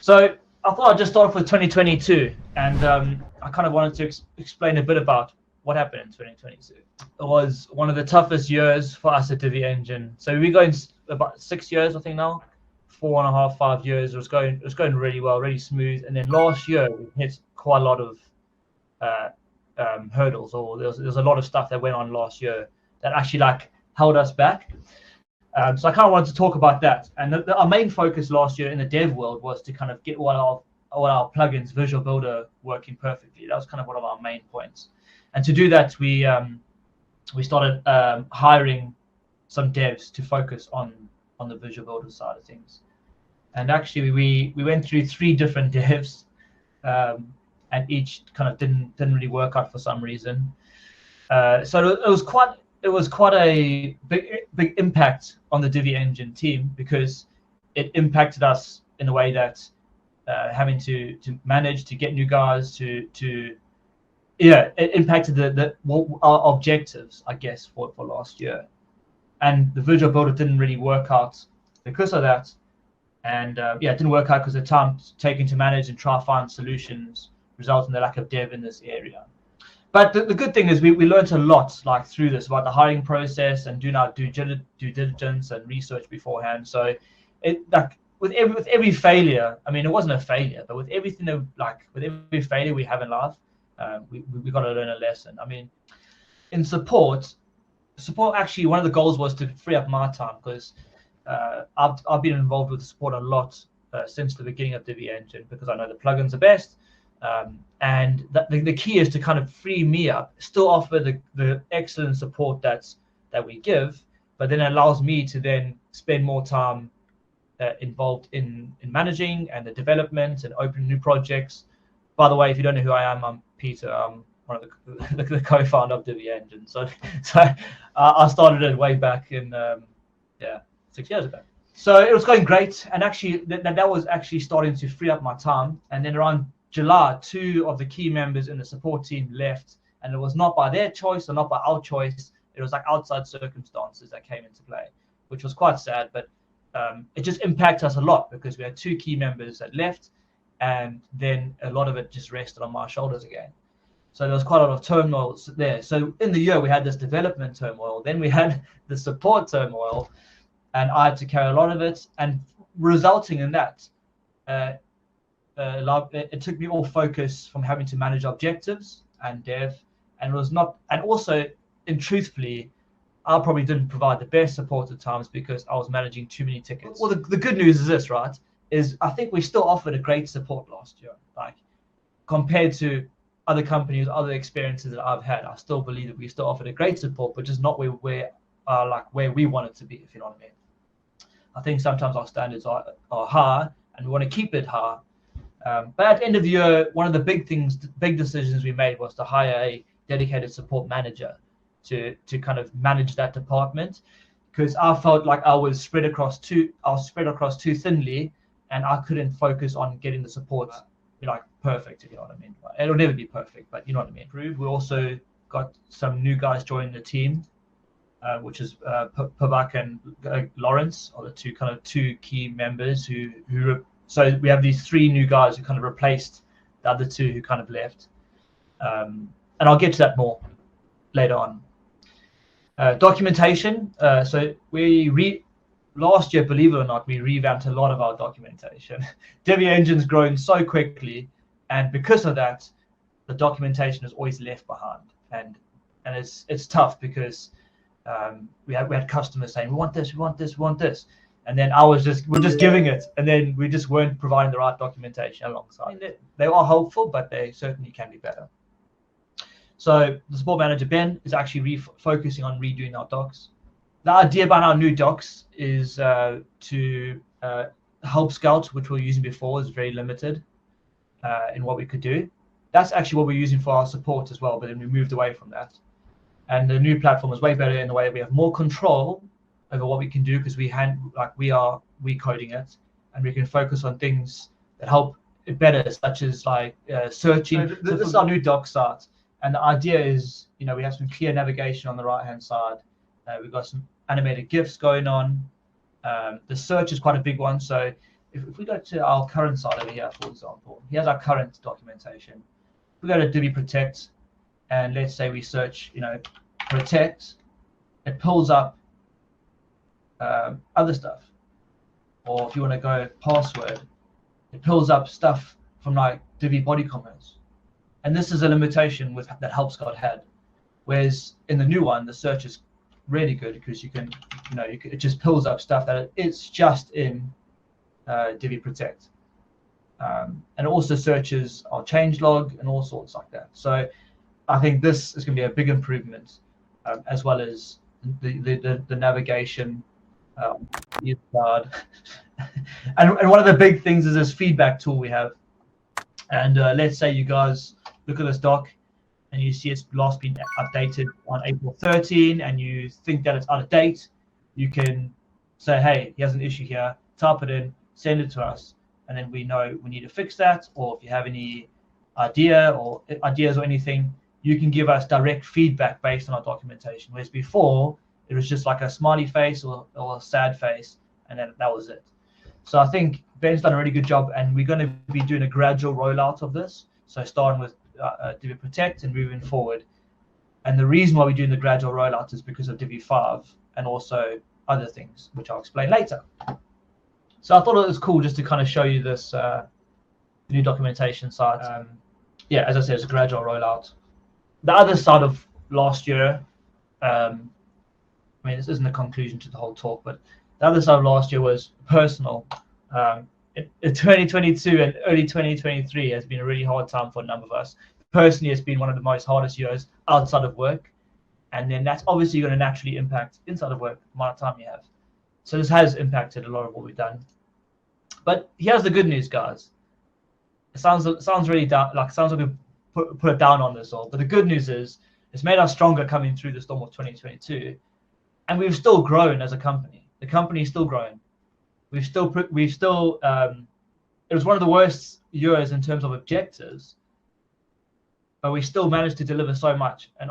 So I thought I'd just start off with 2022, and I kind of wanted to explain a bit about what happened in 2022. It was one of the toughest years for us at Divi Engine. So we're going about 6 years, I think now, 4.5, 5 years. It was going really well, really smooth. And then last year we hit quite a lot of hurdles, or there's a lot of stuff that went on last year that actually like held us back. So I kind of wanted to talk about that. And our main focus last year in the dev world was to kind of get all our plugins, Visual Builder, working perfectly. That was kind of one of our main points. And to do that, we started hiring some devs to focus on the Visual Builder side of things. And actually, we went through 3 different devs, and each kind of didn't really work out for some reason. So it was quite a big impact on the Divi Engine team, because it impacted us in a way that having to manage to get new guys it impacted our objectives, I guess, for last year. And the Visual Builder didn't really work out because of that. And it didn't work out because the time taken to manage and try to find solutions resulted in the lack of dev in this area. But the good thing is we learned a lot like through this about the hiring process and doing our due diligence and research beforehand. So it like with every failure, I mean, it wasn't a failure, but with every failure we have in life, we got to learn a lesson. I mean, in support actually, one of the goals was to free up my time, because I've been involved with the support a lot since the beginning of Divi Engine, because I know the plugins are best. And the key is to kind of free me up, still offer the excellent support that we give, but then it allows me to then spend more time involved in managing and the development and opening new projects. By the way, if you don't know who I am, I'm Peter. I'm one of the co-founder of Divi Engine. So I started it way back in 6 years ago. So it was going great, and actually that was actually starting to free up my time. And then around July, 2 of the key members in the support team left, and it was not by their choice or not by our choice. It was like outside circumstances that came into play, which was quite sad, but it just impacted us a lot, because we had 2 key members that left, and then a lot of it just rested on my shoulders again. So there was quite a lot of turmoil there. So in the year we had this development turmoil, then we had the support turmoil, and I had to carry a lot of it, and resulting in that, it took me all focus from having to manage objectives and dev, and it was not, and also, and truthfully, I probably didn't provide the best support at times because I was managing too many tickets. Well, the good news is this, right? Is I think we still offered a great support last year. Like, compared to other companies, other experiences that I've had, I still believe that we still offered a great support, but just not where we want it to be, if you know what I mean. I think sometimes our standards are high, and we want to keep it high. But at the end of the year, one of the big decisions we made was to hire a dedicated support manager to kind of manage that department, because I felt like I was spread across too thinly, and I couldn't focus on getting the support perfect, if you know what I mean. It'll never be perfect, but you know what I mean. We also got some new guys joining the team, which is Pavak and Lawrence are the two key members who so we have these 3 new guys who kind of replaced the other 2 who kind of left. And I'll get to that more later on. Documentation. So last year, believe it or not, we revamped a lot of our documentation. Divi Engine's grown so quickly, and because of that, the documentation is always left behind. And it's tough, because we had customers saying, we want this, we want this, we want this. And then we're just giving it, and then we just weren't providing the right documentation alongside. I mean, they are helpful, but they certainly can be better. So the support manager, Ben, is actually focusing on redoing our docs. The idea behind our new docs is to help Scout, which we were using before, is very limited in what we could do. That's actually what we're using for our support as well, but then we moved away from that. And the new platform is way better in the way that we have more control over what we can do, because we are recoding it, and we can focus on things that help it better, such as searching. So this is our new doc site, and the idea is, we have some clear navigation on the right hand side. We've got some animated GIFs going on. The search is quite a big one, so if we go to our current side over here, for example, here's our current documentation. We go to Divi Protect, and let's say we search, Protect. It pulls up other stuff. Or if you want to go password, it pulls up stuff from like Divi BodyCommerce. And this is a limitation that HelpScout had. Whereas in the new one, the search is really good because you can, it just pulls up stuff that it's just in Divi Protect. And it also searches our changelog and all sorts like that. So I think this is going to be a big improvement, as well as the navigation, card. and one of the big things is this feedback tool we have. And let's say you guys look at this doc and you see it's last been updated on April 13 and you think that it's out of date. You can say, hey, here's an issue here, type it in, send it to us, and then we know we need to fix that. Or if you have any ideas or anything, you can give us direct feedback based on our documentation. Whereas before, it was just like a smiley face or a sad face, and then that was it. So I think Ben's done a really good job, and we're going to be doing a gradual rollout of this. So starting with Divi Protect and moving forward. And the reason why we're doing the gradual rollout is because of Divi 5 and also other things, which I'll explain later. So I thought it was cool just to kind of show you this new documentation site. As I said, it's a gradual rollout. The other side of last year, this isn't a conclusion to the whole talk, but the other side of last year was personal. In 2022 and early 2023 has been a really hard time for a number of us. Personally, it's been one of the most hardest years outside of work. And then that's obviously going to naturally impact inside of work, the amount of time you have. So this has impacted a lot of what we've done. But here's the good news, guys. It sounds really sounds like we put it down on this all. But the good news is it's made us stronger coming through the storm of 2022. And we've still grown as a company. The company is still growing. We've still it was one of the worst years in terms of objectives, but we still managed to deliver so much and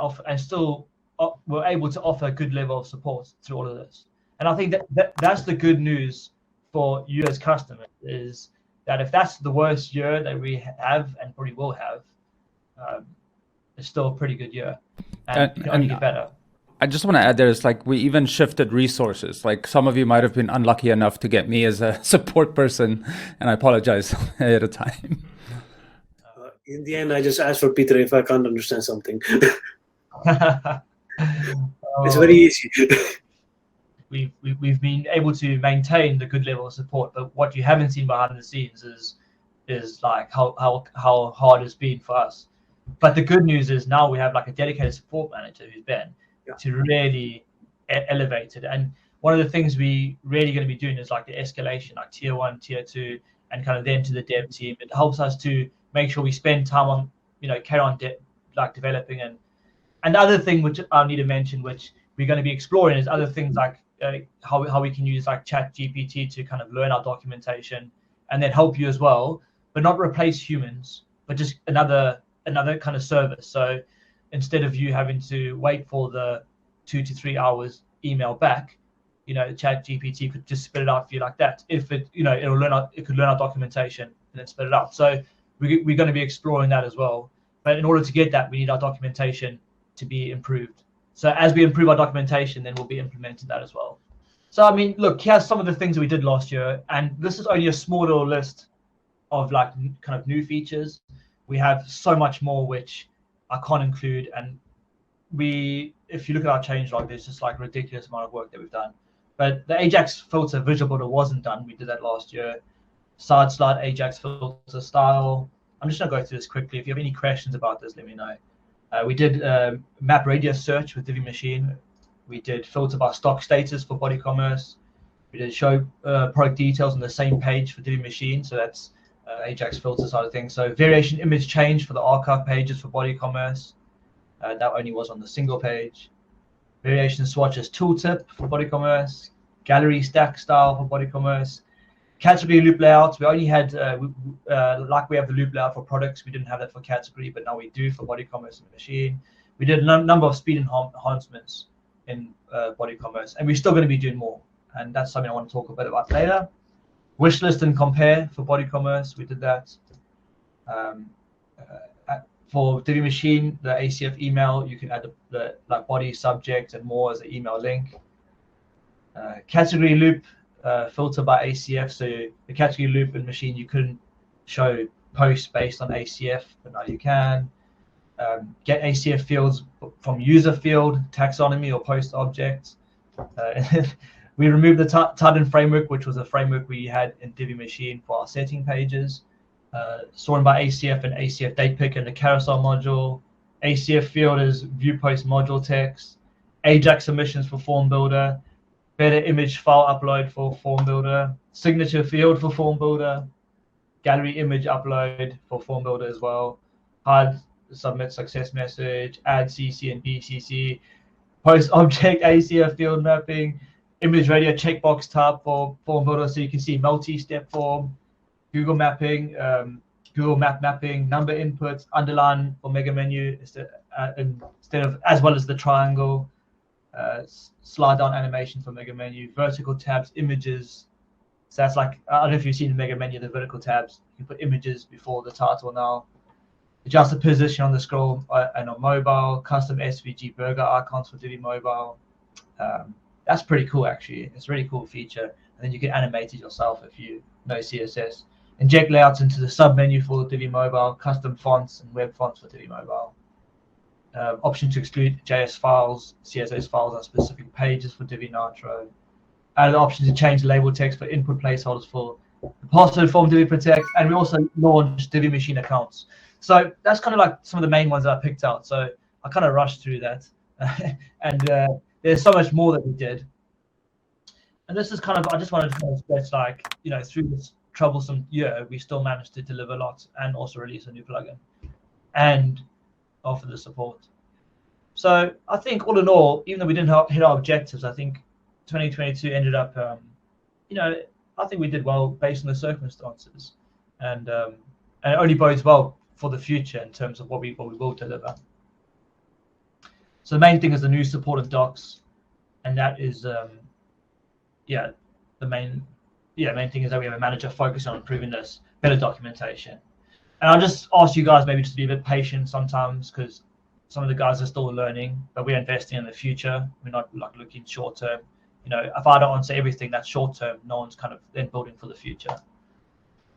we're able to offer a good level of support through all of this. And I think that's the good news for you as customers, is that if that's the worst year that we have and probably will have, it's still a pretty good year, and it can only get better. I just want to add, there's we even shifted resources. Like some of you might have been unlucky enough to get me as a support person, and I apologize ahead of time. In the end, I just asked for Peter if I can't understand something. It's very easy. We've been able to maintain the good level of support, but what you haven't seen behind the scenes is like how hard it's been for us. But the good news is now we have like a dedicated support manager who's Ben. Yeah. To really elevate it. And one of the things we really going to be doing is like the escalation, like tier 1, tier 2, and kind of then to the dev team. It helps us to make sure we spend time on, carry on developing. And the other thing which I need to mention, which we're going to be exploring, is other things like how we can use like ChatGPT to kind of learn our documentation and then help you as well, but not replace humans, but just another kind of service. So instead of you having to wait for the 2 to 3 hours email back, ChatGPT could just spit it out for you like that. If it, it could learn our documentation and then spit it out. So we're going to be exploring that as well. But in order to get that, we need our documentation to be improved. So as we improve our documentation, then we'll be implementing that as well. So look, here's some of the things that we did last year, and this is only a small little list of like kind of new features. We have so much more which I can't include, and if you look at our changelog, there's just like ridiculous amount of work that we've done. But the Ajax filter visual builder wasn't done. We did that last year. Side slide Ajax filter style. I'm just gonna go through this quickly. If you have any questions about this, let me know. We did map radius search with Divi Machine. We did filter by stock status for BodyCommerce. We did show product details on the same page for Divi Machine. So that's Ajax filter side of things. So variation image change for the archive pages for BodyCommerce. That only was on the single page. Variation swatches tooltip for BodyCommerce. Gallery stack style for BodyCommerce. Category loop layouts. We only had, like we have the loop layout for products, we didn't have that for category, but now we do for BodyCommerce and Machine. We did a number of speed enhancements in BodyCommerce, and we're still going to be doing more. And that's something I want to talk a bit about later. Wish list and compare for BodyCommerce, we did that. For Divi Machine, the ACF email, you can add the like body, subject, and more as an email link. Category loop filter by ACF. So the category loop in Machine, you couldn't show posts based on ACF, but now you can. Get ACF fields from user field, taxonomy, or post object. We removed the Titan framework, which was a framework we had in Divi Machine for our setting pages. Sorted by ACF and ACF date picker in the carousel module. ACF field is view post module text. Ajax submissions for form builder. Better image file upload for form builder. Signature field for form builder. Gallery image upload for form builder as well. Hard submit success message. Add CC and BCC. Post object ACF field mapping. Image radio checkbox tab for form builder, so you can see multi-step form. Google mapping, Google map mapping, number inputs, underline for mega menu instead of, as well as the triangle, slide down animation for mega menu, vertical tabs, images. So that's like, I don't know if you've seen the mega menu, the vertical tabs. You can put images before the title now. Adjust the position on the scroll and on mobile. Custom SVG burger icons for Divi Mobile. That's pretty cool, actually. It's a really cool feature. And then you can animate it yourself if you know CSS. Inject layouts into the sub-menu for Divi Mobile, custom fonts and web fonts for Divi Mobile. Option to exclude JS files, CSS files on specific pages for Divi Nitro. Added option to change label text for input placeholders for the password form Divi Protect. And we also launched Divi Machine accounts. So that's kind of like some of the main ones that I picked out. So I kind of rushed through that. And there's so much more that we did. And this is kind of, I just wanted to kind of stress, like, you know, through this troublesome year, we still managed to deliver lots and also release a new plugin and offer the support. So I think all in all, even though we didn't hit our objectives, I think 2022 ended up, you know, I think we did well based on the circumstances, and it only bodes well for the future in terms of what we will deliver. So the main thing is the new supported docs, and that is, the main thing is that we have a manager focused on improving this, better documentation. And I'll just ask you guys maybe just to be a bit patient sometimes, because some of the guys are still learning, but we're investing in the future. We're not like looking short term. You know, if I don't answer everything that's short term, no one's kind of then building for the future.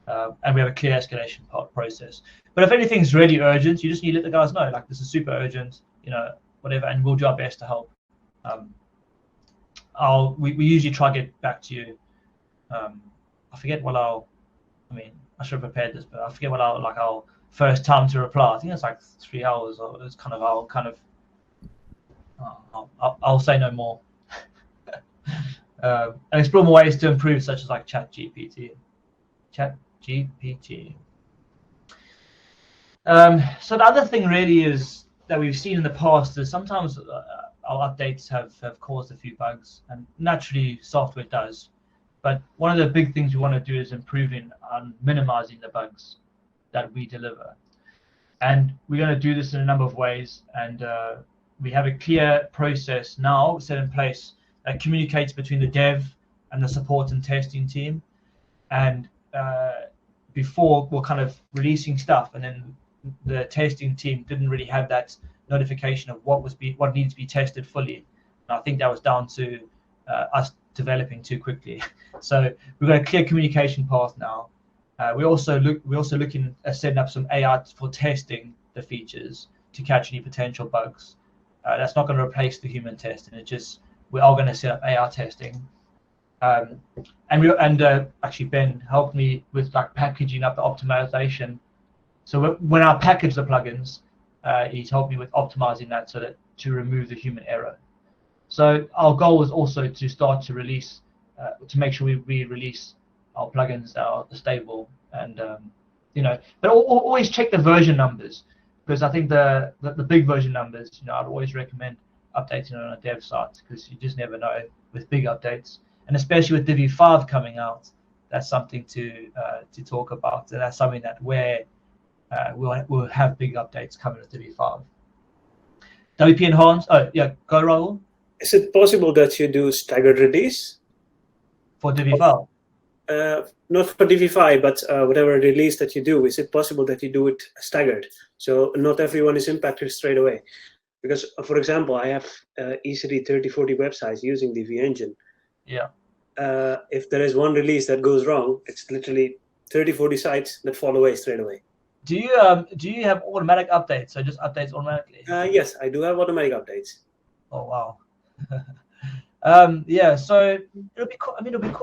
And we have a clear escalation process. But if anything's really urgent, you just need to let the guys know, like, this is super urgent, you know, whatever, and we'll do our best to help. We usually try to get back to you. I forget what I should have prepared this, but I forget what our first time to reply. I think it's like 3 hours, or it's kind of I'll say no more. And explore more ways to improve, such as like ChatGPT. So the other thing really is that we've seen in the past is sometimes our updates have caused a few bugs, and naturally software does. But one of the big things we want to do is improving on minimizing the bugs that we deliver. And we're going to do this in a number of ways. And we have a clear process now set in place that communicates between the dev and the support and testing team. And before, we're kind of releasing stuff, and then the testing team didn't really have that notification of what needs to be tested fully. And I think that was down to us developing too quickly. So we've got a clear communication path now. We're also looking at setting up some AI for testing the features to catch any potential bugs. That's not going to replace the human testing. We are going to set up AI testing. Actually Ben helped me with like packaging up the optimization. So when I package the plugins, he's helped me with optimizing that so that to remove the human error. So our goal is also to start to release, to make sure we release our plugins that are stable, and but always check the version numbers, because I think the big version numbers, I'd always recommend updating on a dev site, because you just never know with big updates, and especially with Divi 5 coming out, that's something to talk about, and that's something that we'll have big updates coming with Divi 5. WP Enhanced, go Raul. Is it possible that you do staggered release? For Divi 5? Not for Divi 5, but whatever release that you do, is it possible that you do it staggered? So not everyone is impacted straight away. Because, for example, I have easily 30, 40 websites using Divi Engine. Yeah. If there is one release that goes wrong, it's literally 30, 40 sites that fall away straight away. Do you have automatic updates? So just updates automatically? Yes, I do have automatic updates. Oh wow. Yeah. So it'll be. I mean, it'll be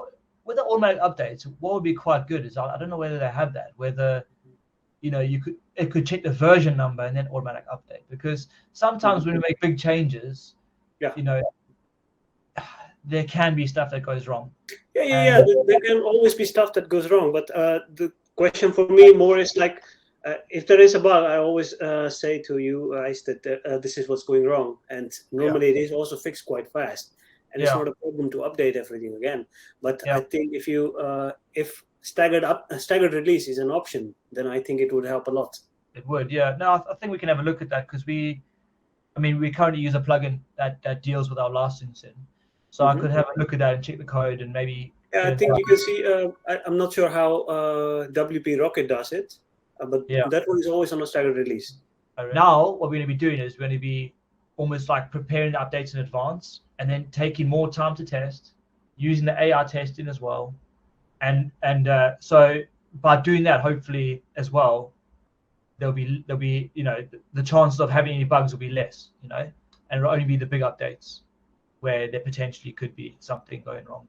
with the automatic updates. What would be quite good is I don't know whether they have that. Whether it could check the version number and then automatic update, because sometimes when we make big changes, there can be stuff that goes wrong. Yeah. There can always be stuff that goes wrong, but the question for me more is like, if there is a bug, I always say to you guys that this is what's going wrong, and normally it is also fixed quite fast, and it's not a problem to update everything again. But I think if staggered release is an option, then I think it would help a lot. It would, yeah. No, I think we can have a look at that, because we currently use a plugin that deals with our licensing, so I could have a look at that and check the code and maybe. Yeah, I think you can see. I'm not sure how WP Rocket does it, but that one is always on a staggered release. Now, what we're going to be doing is we're going to be almost like preparing the updates in advance, and then taking more time to test, using the AI testing as well, and so by doing that, hopefully as well, there'll be the chances of having any bugs will be less, and it'll only be the big updates where there potentially could be something going wrong.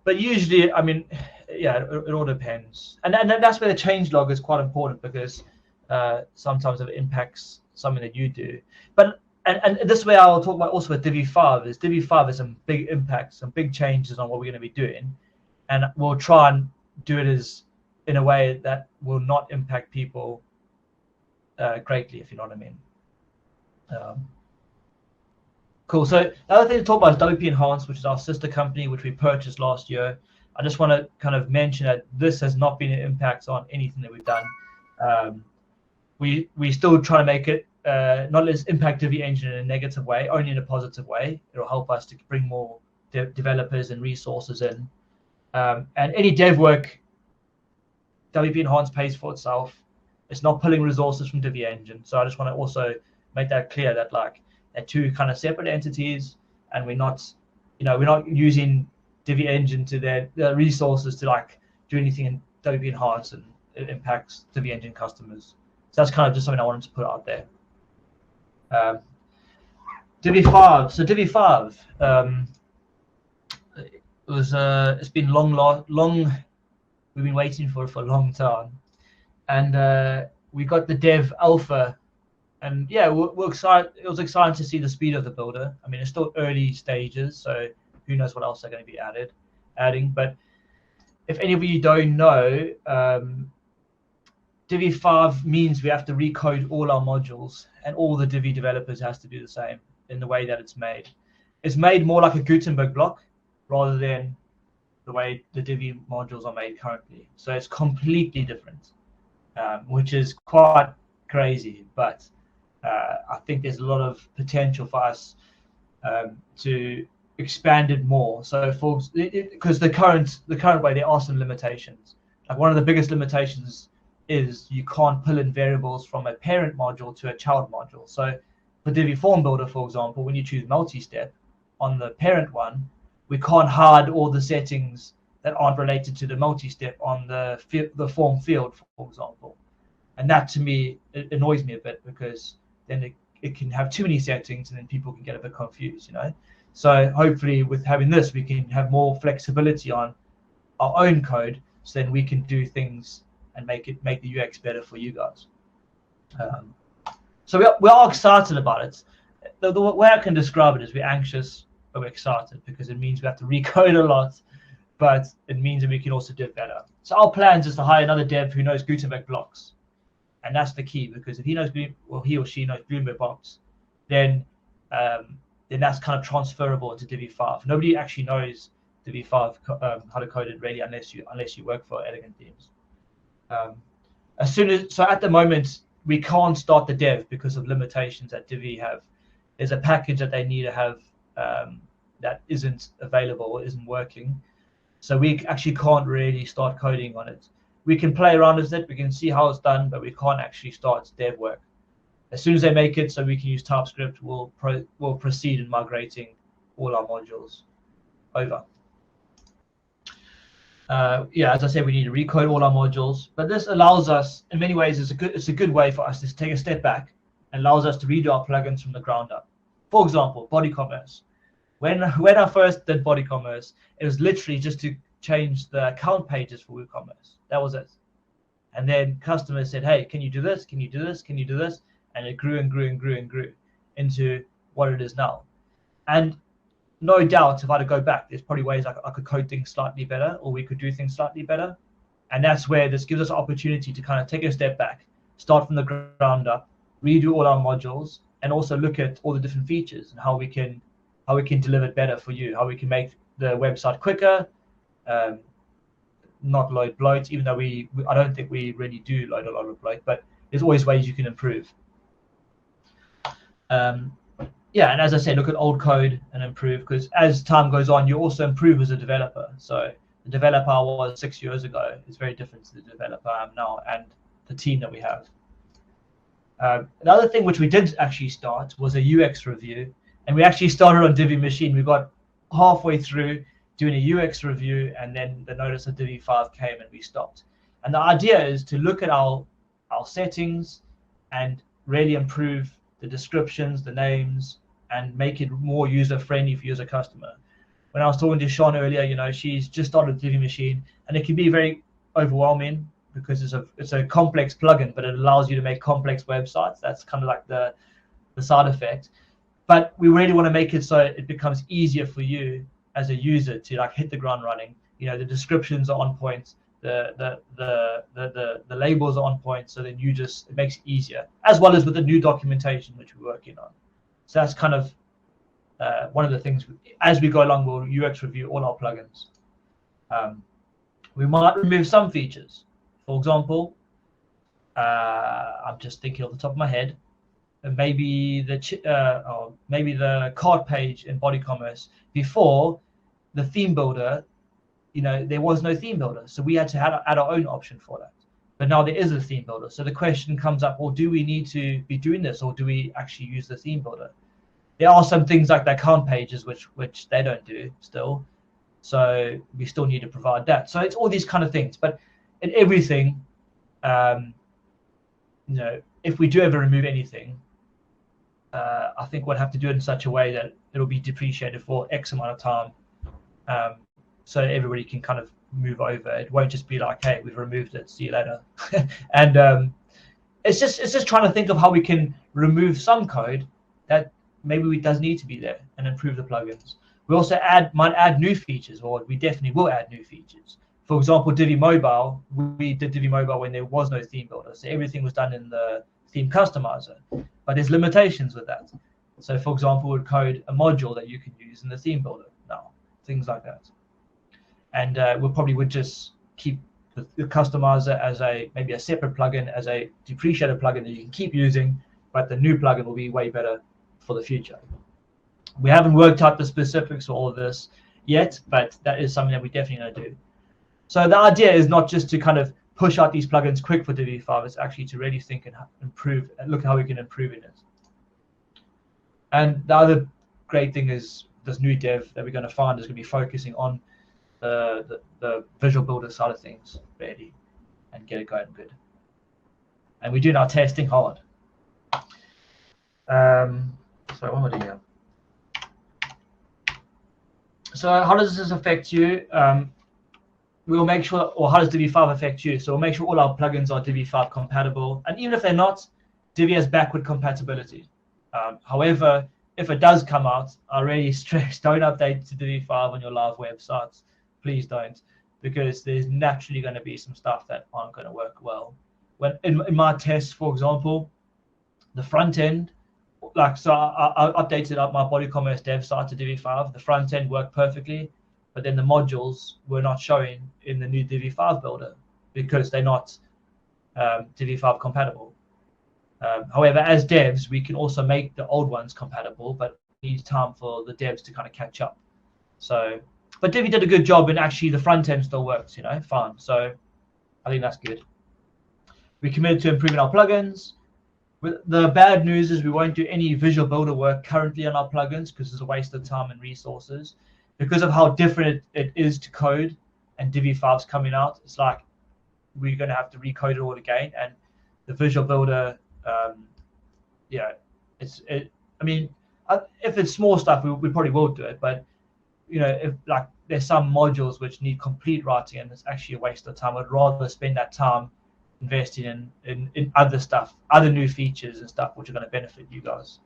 But usually, I mean, it all depends, and that's where the changelog is quite important, because sometimes it impacts something that you do. But and this way I'll talk about also with Divi 5 is Divi 5 has some big impacts, some big changes on what we're going to be doing, and we'll try and do it in a way that will not impact people greatly, if you know what I mean. Cool. So the other thing to talk about is Divi Enhance, which is our sister company, which we purchased last year. I just want to kind of mention that this has not been an impact on anything that we've done. We still try to make it not as impact Divi Engine in a negative way, only in a positive way. It'll help us to bring more developers and resources in. And any dev work, Divi Enhance pays for itself. It's not pulling resources from Divi Engine. So I just want to also make that clear that they're two kind of separate entities, and we're not using Divi Engine to their resources to do anything in Divi Enhance, and it impacts Divi Engine customers. So that's kind of just something I wanted to put out there. Divi 5. So Divi 5, it's been long. We've been waiting for it for a long time, and we got the dev alpha. And we're excited. It was exciting to see the speed of the builder. I mean, it's still early stages, so who knows what else they're going to be adding. But if any of you don't know, Divi 5 means we have to recode all our modules, and all the Divi developers has to do the same in the way that it's made. It's made more like a Gutenberg block rather than the way the Divi modules are made currently. So it's completely different, which is quite crazy, but I think there's a lot of potential for us to expand it more. So because the current way, there are some limitations. Like one of the biggest limitations is you can't pull in variables from a parent module to a child module. So for Divi Form Builder, for example, when you choose multi-step on the parent one, we can't hide all the settings that aren't related to the multi-step on the form field, for example. And that, to me, it annoys me a bit, because then it can have too many settings, and then people can get a bit confused, So hopefully with having this, we can have more flexibility on our own code, so then we can do things and make the UX better for you guys. So we are excited about it. The way I can describe it is we're anxious, but we're excited, because it means we have to recode a lot, but it means that we can also do it better. So our plans is to hire another dev who knows Gutenberg blocks. And that's the key, because if he or she knows Gutenberg blocks, then that's kind of transferable into Divi 5. Nobody actually knows Divi 5 how to code it really, unless you work for Elegant Themes. So at the moment we can't start the dev because of limitations that Divi have. There's a package that they need to have that isn't available or isn't working. So we actually can't really start coding on it. We can play around with it, we can see how it's done, but we can't actually start dev work. As soon as they make it so we can use TypeScript, we'll proceed in migrating all our modules over. Yeah, as I said, we need to recode all our modules, but this allows us, in many ways, it's a good way for us to take a step back and allows us to redo our plugins from the ground up. For example, BodyCommerce. When I first did BodyCommerce, it was literally just to change the account pages for WooCommerce. That was it. And then customers said, hey, can you do this? Can you do this? Can you do this? And it grew and grew and grew and grew into what it is now. And no doubt, if I had to go back, there's probably ways I could code things slightly better, or we could do things slightly better. And that's where this gives us an opportunity to kind of take a step back, start from the ground up, redo all our modules, and also look at all the different features and how we can deliver it better for you, how we can make the website quicker, not load bloat, even though I don't think we really do load a lot of bloat, but there's always ways you can improve. Yeah, and as I said, look at old code and improve, because as time goes on, you also improve as a developer. So the developer I was 6 years ago is very different to the developer I am now, and the team that we have. Another thing which we did actually start was a UX review, and we actually started on Divi Machine. We got halfway through doing a UX review, and then the notice of Divi 5 came and we stopped. And the idea is to look at our settings and really improve the descriptions, the names, and make it more user-friendly for you as a customer. When I was talking to Sean earlier, she's just started Divi Machine, and it can be very overwhelming because it's a complex plugin, but it allows you to make complex websites. That's kind of like the side effect. But we really want to make it so it becomes easier for you as a user to like hit the ground running. The descriptions are on point, the labels are on point, so then it makes it easier, as well as with the new documentation which we're working on. So that's kind of one of the things. As we go along, we'll UX review all our plugins. We might remove some features. For example, I'm just thinking off the top of my head, maybe the cart page in BodyCommerce. Before, the theme builder, there was no theme builder, so we had to add our own option for that. But now there is a theme builder, so the question comes up: well, do we need to be doing this, or do we actually use the theme builder? There are some things like the account pages which they don't do still, so we still need to provide that. So it's all these kind of things. But in everything, if we do ever remove anything, I think we'll have to do it in such a way that it'll be depreciated for X amount of time, so everybody can kind of move over. It won't just be like, hey, we've removed it, see you later. And it's just trying to think of how we can remove some code that maybe it does need to be there and improve the plugins. We also might add new features, or we definitely will add new features. For example, Divi Mobile, we did Divi Mobile when there was no theme builder, so everything was done in the theme customizer, but there's limitations with that. So for example, we'd code a module that you can use in the theme builder now, things like that. And we probably would just keep the customizer as maybe a separate plugin, as a depreciated plugin that you can keep using, but the new plugin will be way better for the future. We haven't worked out the specifics of all of this yet, but that is something that we definitely going to do. So the idea is not just to kind of push out these plugins quick for Divi 5, it's actually to really think and improve and look how we can improve in it. And the other great thing is this new dev that we're going to find is going to be focusing on the visual builder side of things really, and get it going good. And we're doing our testing hard. So what am I doing here? So how does this affect you? We'll make sure, or how does Divi 5 affect you? So we'll make sure all our plugins are Divi 5 compatible, and even if they're not, Divi has backward compatibility. However, if it does come out, I really stress, don't update to Divi 5 on your live websites. Please don't, because there's naturally going to be some stuff that aren't going to work well. When in my tests, for example, the front end, so I updated up my BodyCommerce dev site to Divi 5. The front end worked perfectly, but then the modules were not showing in the new Divi 5 builder because they're not Divi 5 compatible. However, as devs, we can also make the old ones compatible, but it needs time for the devs to kind of catch up. So, but Divi did a good job, and actually the front end still works, you know, fine. So I think that's good. We committed to improving our plugins. The bad news is we won't do any visual builder work currently on our plugins because it's a waste of time and resources. Because of how different it is to code, and Divi 5's coming out, it's like we're going to have to recode it all again. And the visual builder, yeah, I mean, if it's small stuff, we probably will do it. But you know, if like there's some modules which need complete writing, and it's actually a waste of time. I'd rather spend that time investing in other stuff, other new features and stuff which are going to benefit you guys.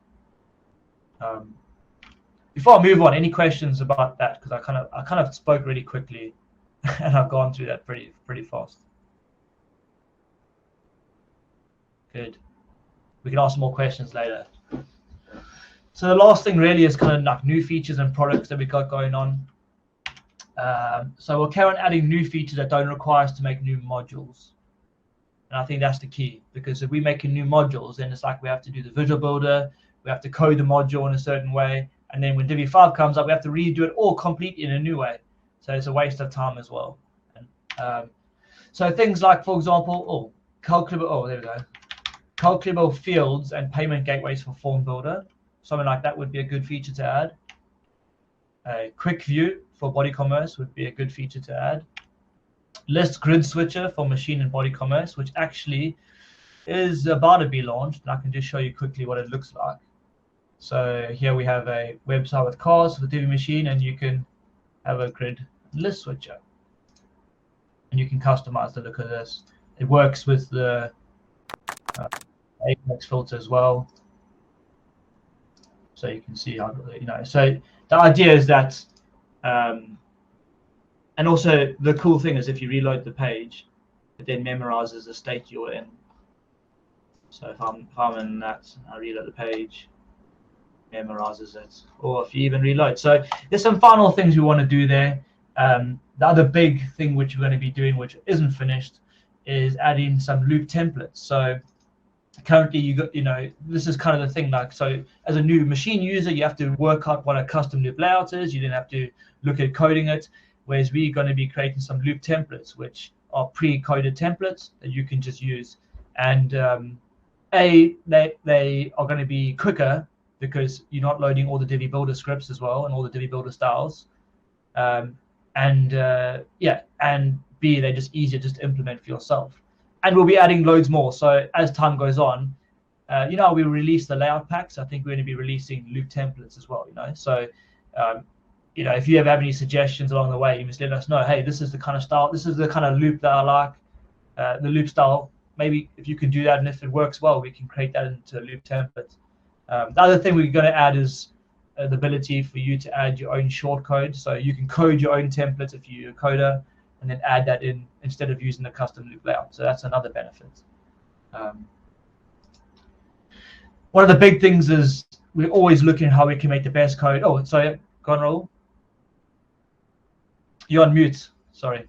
Before I move on, any questions about that? Because I kind of spoke really quickly, and I've gone through that pretty fast. Good. We can ask more questions later. So the last thing really is kind of like new features and products that we got going on. So we'll carry on adding new features that don't require us to make new modules. And I think that's the key, because if we make new modules, then it's like we have to do the visual builder, we have to code the module in a certain way, and then when Divi 5 comes up, we have to redo it all completely in a new way. So it's a waste of time as well. And, so things like, for example, calculable, there we go, calculable fields and payment gateways for form builder. Something like that would be a good feature to add. A quick view for BodyCommerce would be a good feature to add. List grid switcher for Machine and BodyCommerce, which actually is about to be launched, and I can just show you quickly what it looks like. So here we have a website with cars for Divi Machine, and you can have a grid list switcher, and you can customize the look of this. It works with the ACF filter as well, so you can see how, you know. So the idea is that. And also the cool thing is if you reload the page, it then memorizes the state you're in. So if I'm in that, I reload the page, memorizes it, or if you even reload. So there's some final things we want to do there. The other big thing which we're going to be doing, which isn't finished, is adding some loop templates. So currently you know, this is kind of the thing, like, so as a new machine user, you have to work out what a custom loop layout is. You then have to look at coding it. Whereas we're going to be creating some loop templates, which are pre-coded templates that you can just use. And they are going to be quicker because you're not loading all the Divi Builder scripts as well and all the Divi Builder styles. And B, they're just easier just to implement for yourself. And we'll be adding loads more. So as time goes on, you know, we release the layout packs. I think we're going to be releasing loop templates as well, you know. So you know, if you ever have any suggestions along the way, you must let us know. Hey, this is the kind of style, this is the kind of loop that I like, the loop style. Maybe if you can do that, and if it works well, we can create that into a loop template. The other thing we're going to add is the ability for you to add your own shortcode. So you can code your own template if you're a coder, and then add that in instead of using the custom loop layout. So that's another benefit. One of the big things is we're always looking at how we can make the best code. Oh, sorry, go on, Raul. You're on mute. Sorry.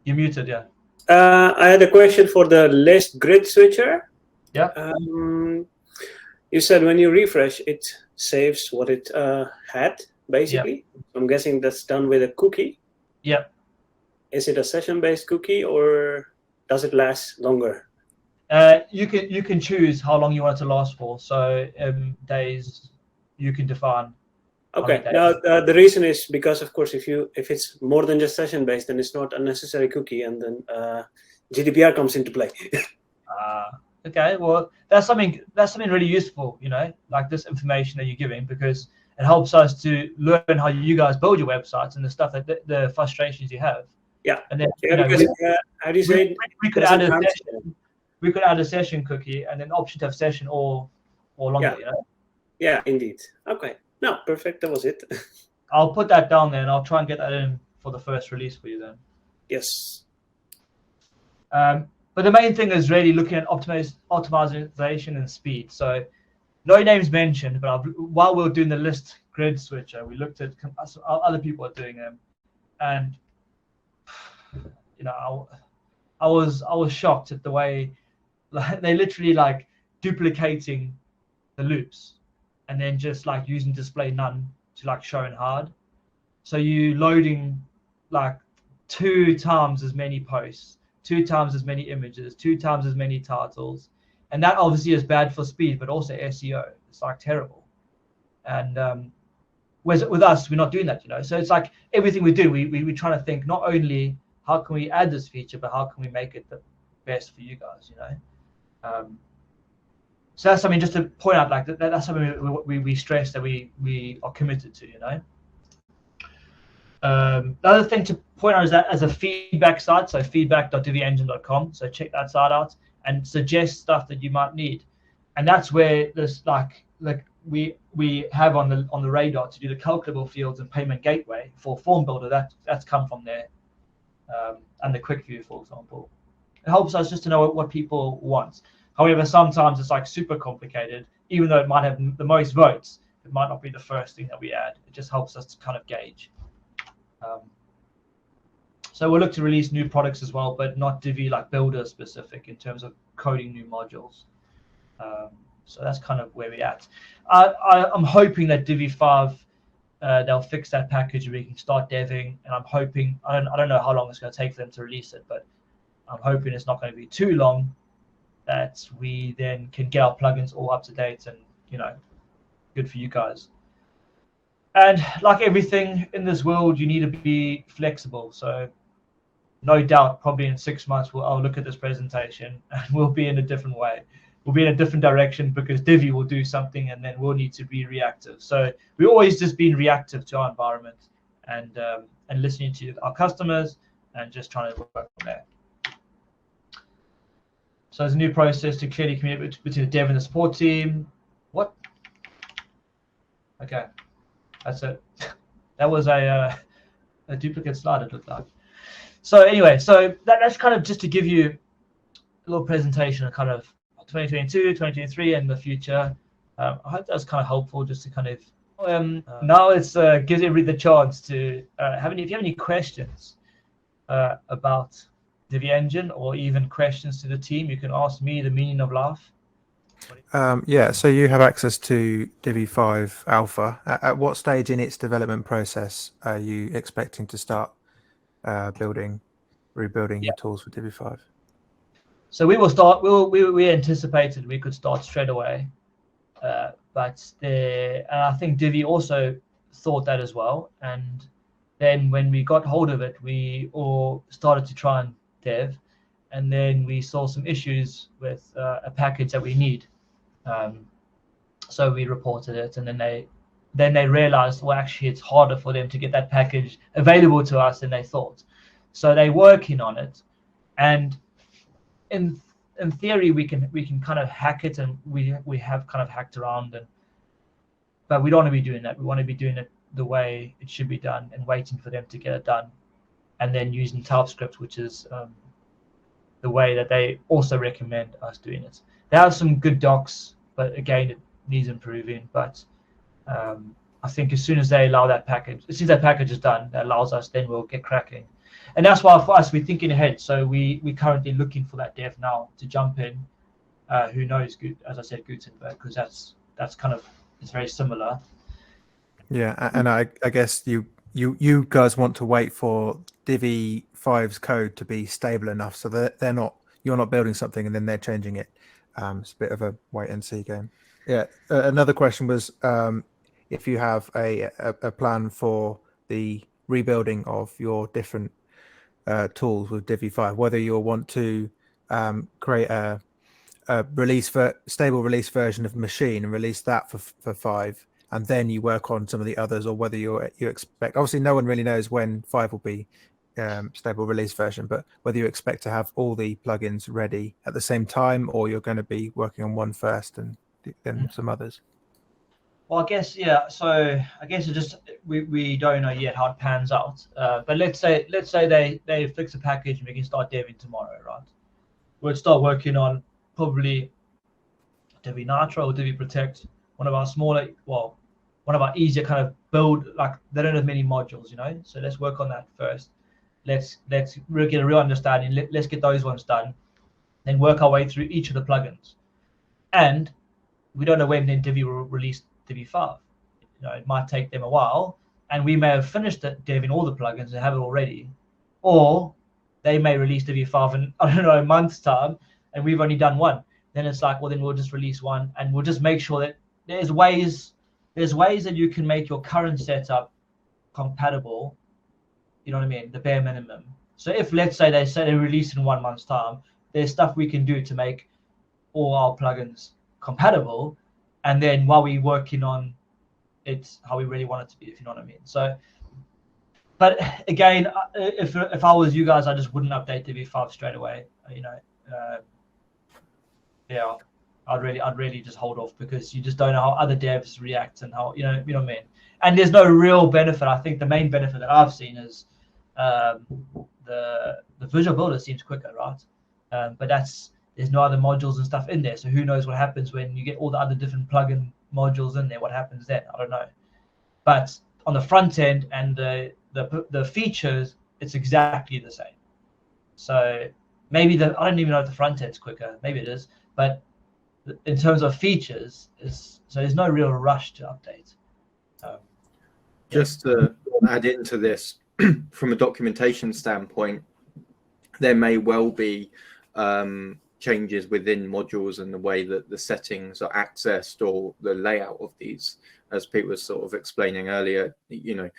You're muted, yeah. I had a question for the list grid switcher. Yeah. You said when you refresh, it saves what it had, basically. Yeah. I'm guessing that's done with a cookie. Yeah. Is it a session-based cookie, or does it last longer? You can choose how long you want it to last for. So days, you can define. Okay. Now the reason is because, of course, if it's more than just session based, then it's not a necessary cookie, and then GDPR comes into play. Okay. Well, that's something really useful, you know, like this information that you're giving, because it helps us to learn how you guys build your websites and the stuff that the frustrations you have. Yeah. And then because, how do you say? We could add a session. We could add a session cookie, and then option to have session or longer. Yeah. You know? Yeah. Indeed. Okay. No, perfect. That was it. I'll put that down there, and I'll try and get that in for the first release for you then. Yes. But the main thing is really looking at optimization and speed. So no names mentioned, but while we were doing the list grid switcher, we looked at other people are doing them, and you know, I was shocked at the way they literally like duplicating the loops, and then just like using display none to like show and hard. So you loading like 2 times as many posts, 2 times as many images, 2 times as many titles, and that obviously is bad for speed, but also SEO. It's like terrible. And with us, we're not doing that, you know. So it's like everything we do, we're trying to think not only how can we add this feature, but how can we make it the best for you guys, you know. So that's something just to point out, like that's something we stress that we are committed to, you know. The other thing to point out is that as a feedback site, so feedback.diviengine.com, so check that site out and suggest stuff that you might need. And that's where this like we have on the radar to do the calculable fields and payment gateway for form builder. That's come from there, and the quick view, for example. It helps us just to know what people want. However, sometimes it's like super complicated. Even though it might have the most votes, it might not be the first thing that we add. It just helps us to kind of gauge. So we'll look to release new products as well, but not Divi like builder specific in terms of coding new modules. So that's kind of where we're at. I'm hoping that Divi 5, they'll fix that package and we can start deving. And I'm hoping, I don't know how long it's going to take for them to release it, but I'm hoping it's not going to be too long, that we then can get our plugins all up to date and, you know, good for you guys. And like everything in this world, you need to be flexible. So no doubt, probably in 6 months, I'll look at this presentation and we'll be in a different way. We'll be in a different direction because Divi will do something and then we'll need to be reactive. So we've always just been reactive to our environment and listening to our customers and just trying to work from there. So there's a new process to clearly communicate between the dev and the support team. What? Okay, that's it. That was a duplicate slide, it looked like. So anyway, so that's kind of just to give you a little presentation of kind of 2022, 2023, and the future. I hope that's kind of helpful, just to kind of. Now it's gives everybody the chance to if you have any questions about Divi Engine, or even questions to the team, you can ask me, the meaning of life. Yeah, so you have access to Divi 5 Alpha. At what stage in its development process are you expecting to start rebuilding your tools for Divi 5? So we will start. We anticipated we could start straight away, but and I think Divi also thought that as well. And then when we got hold of it, we all started to try and dev, and then we saw some issues with a package that we need. So we reported it, and then they realized, well, actually it's harder for them to get that package available to us than they thought. So they're working on it, and in theory we can kind of hack it, and we have kind of hacked around, but we don't want to be doing that. We want to be doing it the way it should be done and waiting for them to get it done, and then using TypeScript, which is the way that they also recommend us doing it. They have some good docs, but again, it needs improving. But I think as soon as they allow that package, as soon as that package is done, that allows us, then we'll get cracking. And that's why for us, we're thinking ahead. So we're currently looking for that dev now to jump in. Who knows, as I said, Gutenberg, because that's kind of, it's very similar. Yeah, and I guess you guys want to wait for Divi 5's code to be stable enough so that you're not building something and then they're changing it. It's a bit of a wait and see game. Yeah. Another question was if you have a plan for the rebuilding of your different tools with Divi 5, whether you'll want to create a stable release version of Machine and release that for 5, and then you work on some of the others, or whether you expect, obviously no one really knows when 5 will be stable release version, but whether you expect to have all the plugins ready at the same time, or you're going to be working on one first and then some others. Well, I guess, yeah. So I guess it just we don't know yet how it pans out. But let's say they fix a package and we can start deving tomorrow, right? We'll start working on probably Divi Nitro or Divi Protect, one of our easier kind of build, like they don't have many modules, you know. So let's work on that first. Let's really get a real understanding. Let's get those ones done, then work our way through each of the plugins. And we don't know when then Divi will release Divi 5. You know, it might take them a while, and we may have finished deving all the plugins and have it already, or they may release Divi 5 in, I don't know, a month's time, and we've only done one. Then it's like, well, then we'll just release one, and we'll just make sure that there's ways that you can make your current setup compatible. You know what I mean? The bare minimum. So if, let's say they release in 1 month's time, there's stuff we can do to make all our plugins compatible, and then while we're working on it how we really want it to be, if you know what I mean. So, but again, if I was you guys, I just wouldn't update Divi 5 straight away. You know, yeah, I'd really just hold off, because you just don't know how other devs react and how you know what I mean. And there's no real benefit. I think the main benefit that I've seen is the visual builder seems quicker, right? But there's no other modules and stuff in there, so who knows what happens when you get all the other different plugin modules in there? What happens then? I don't know. But on the front end and the features, it's exactly the same. So maybe I don't even know if the front end's quicker. Maybe it is, but in terms of features, so there's no real rush to update. Just to add into this, from a documentation standpoint, there may well be changes within modules and the way that the settings are accessed or the layout of these, as Pete was sort of explaining earlier, you know,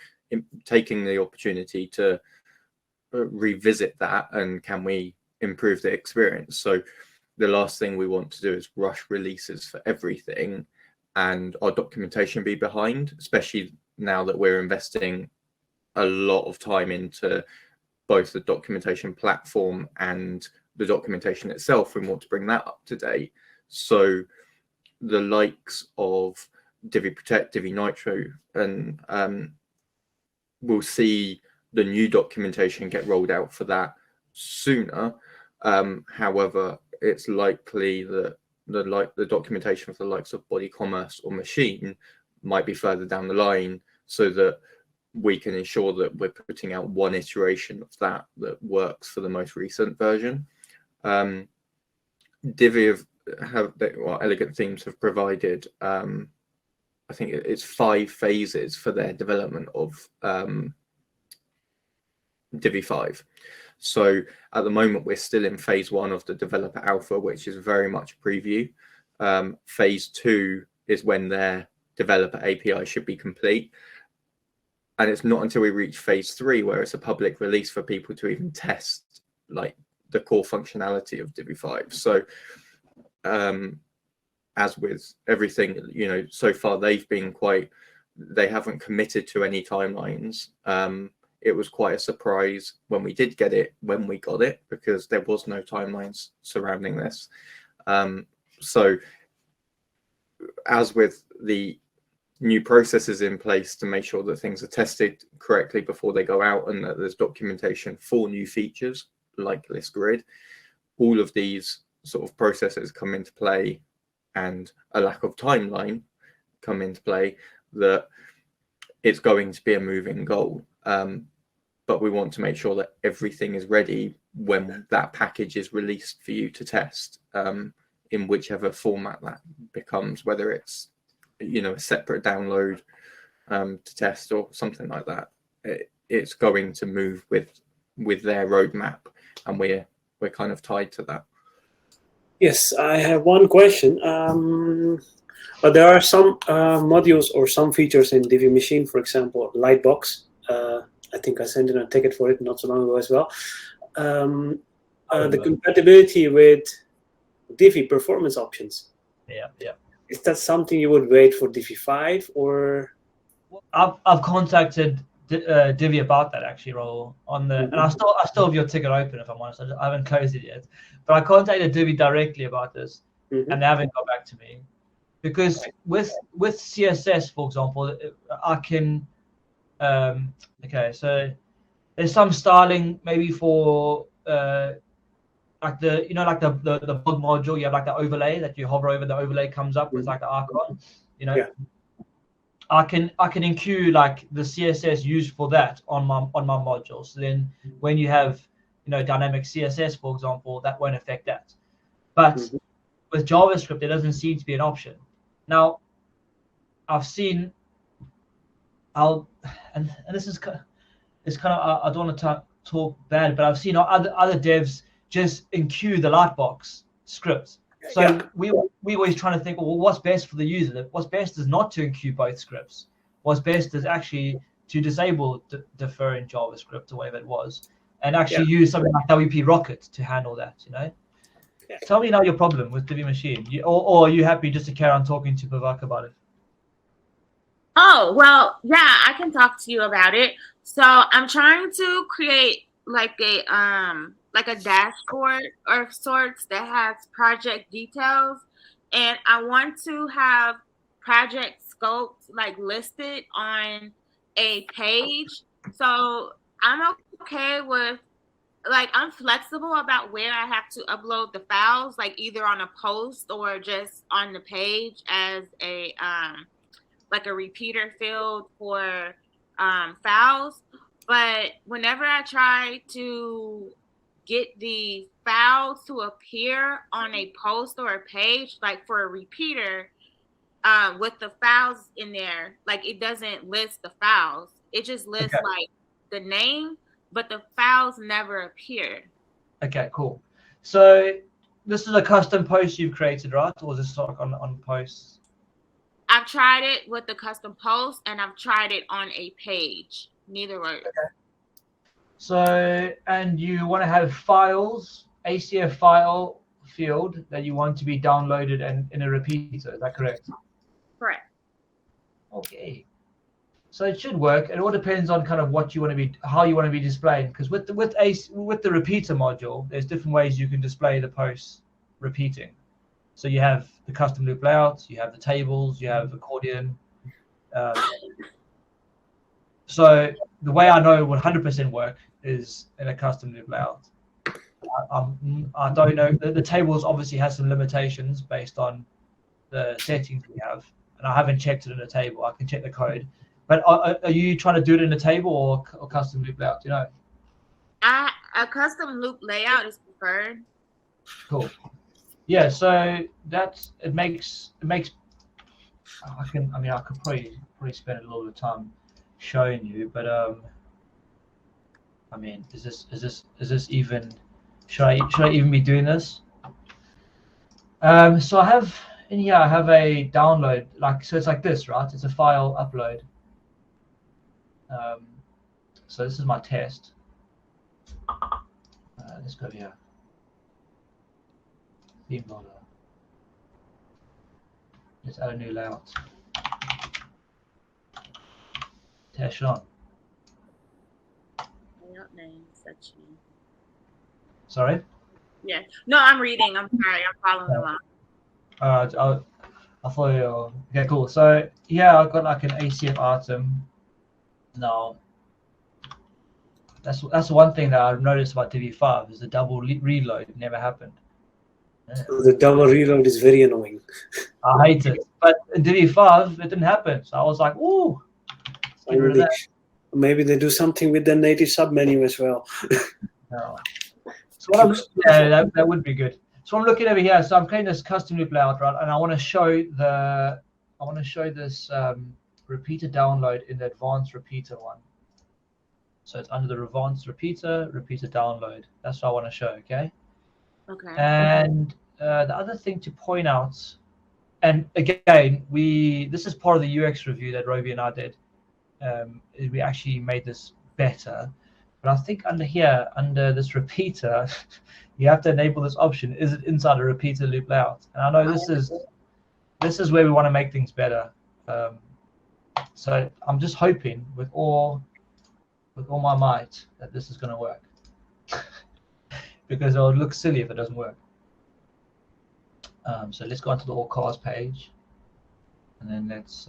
taking the opportunity to revisit that, and can we improve the experience? So the last thing we want to do is rush releases for everything and our documentation be behind, especially now that we're investing a lot of time into both the documentation platform and the documentation itself. We want to bring that up to date. So the likes of Divi Protect, Divi Nitro, and we'll see the new documentation get rolled out for that sooner. However, it's likely that the documentation for the likes of BodyCommerce or Machine might be further down the line, so that we can ensure that we're putting out one iteration of that works for the most recent version. Divi Elegant Themes have provided, I think it's 5 phases for their development of Divi 5. So at the moment, we're still in phase 1 of the developer alpha, which is very much preview. Phase 2 is when their developer API should be complete. And it's not until we reach phase 3 where it's a public release for people to even test like the core functionality of Divi 5. So as with everything, you know, so far they haven't committed to any timelines. It was quite a surprise when we did get it, when we got it, because there was no timelines surrounding this. So as with the new processes in place to make sure that things are tested correctly before they go out, and that there's documentation for new features like list grid, all of these sort of processes come into play, and a lack of timeline come into play, that it's going to be a moving goal. But we want to make sure that everything is ready when that package is released for you to test, in whichever format that becomes, whether it's, you know, a separate download to test or something like that. It's going to move with their roadmap, and we're kind of tied to that. Yes, I have one question. But there are some modules or some features in Divi Machine, for example, Lightbox. I think I sent in a ticket for it not so long ago as well. The compatibility with Divi Performance options. Yeah. Is that something you would wait for Divi 5, or? I've contacted Divi about that actually, Raul, on the, and I still have your ticket open, if I'm honest. I haven't closed it yet, but I contacted Divi directly about this, and they haven't got back to me, because with CSS, for example, I can okay, so there's some styling maybe for like the, you know, like the blog module, you have like the overlay that you hover over, the overlay comes up with like the icon, you know. I can include like the CSS used for that on my module. So then when you have, you know, dynamic CSS, for example, that won't affect that. But with JavaScript, there doesn't seem to be an option. Now, I've seen and this is it's kind of, I don't want to talk bad, but I've seen other devs just enqueue the Lightbox script. So we always trying to think, well, what's best for the user? What's best is not to enqueue both scripts. What's best is actually to disable defer in JavaScript or whatever it was, and actually use something like WP Rocket to handle that. Tell me now your problem with Divi Machine, or are you happy just to carry on talking to Bavak about it? Oh, well, yeah, I can talk to you about it. So I'm trying to create like a dashboard of sorts that has project details, and I want to have project scopes like listed on a page. So I'm okay with, like, I'm flexible about where I have to upload the files, like either on a post or just on the page as a like a repeater field for files. But whenever I try to get the files to appear on a post or a page, like for a repeater, with the files in there, like it doesn't list the files. It just lists like the name, but the files never appear. Okay, cool. So this is a custom post you've created, right? Or is this like on posts? I've tried it with the custom post and I've tried it on a page. Neither works. Okay. So, and you want to have files, ACF file field that you want to be downloaded and in a repeater. Is that correct? Correct. Okay. So it should work. It all depends on kind of what you want to be, how you want to be displaying. Because with the repeater module, there's different ways you can display the posts repeating. So you have the custom loop layout, you have the tables, you have accordion. So the way I know will 100% work is in a custom loop layout. I don't know. The tables obviously has some limitations based on the settings we have, and I haven't checked it in a table. I can check the code. But are you trying to do it in a table or custom loop layout? Do you know? A custom loop layout is preferred. Cool. Yeah. So that's it makes. I could probably spend a little bit of time showing you, but I mean, is this even? Should I even be doing this? So I have in here. I have a download. So it's like this, right? It's a file upload. So this is my test. Let's go here. Theme loader. Let's add a new layout. Test on. Layout name section. Sorry? Yeah. No, I'm reading. I'm sorry. I'm following along. I thought you. Okay, cool. So yeah, I've got like an ACF item. Now, that's one thing that I've noticed about Divi 5 is the double reload. It never happened. Yeah. The double reload is very annoying. I hate it. But in Divi 5, it didn't happen. So I was like, ooh. Maybe they do something with the native submenu as well. No. So that would be good. So I'm looking over here. So I'm creating this custom loop layout, right? And I want to show this repeater download in the advanced repeater one. So it's under the advanced repeater download. That's what I want to show, okay? Okay. And the other thing to point out, and again, this is part of the UX review that Roby and I did. We actually made this better. But I think under this repeater, you have to enable this option. Is it inside a repeater loop layout? And I know this is where we want to make things better. So I'm just hoping with all my might that this is going to work, because it would look silly if it doesn't work. So let's go onto the all cars page, and then let's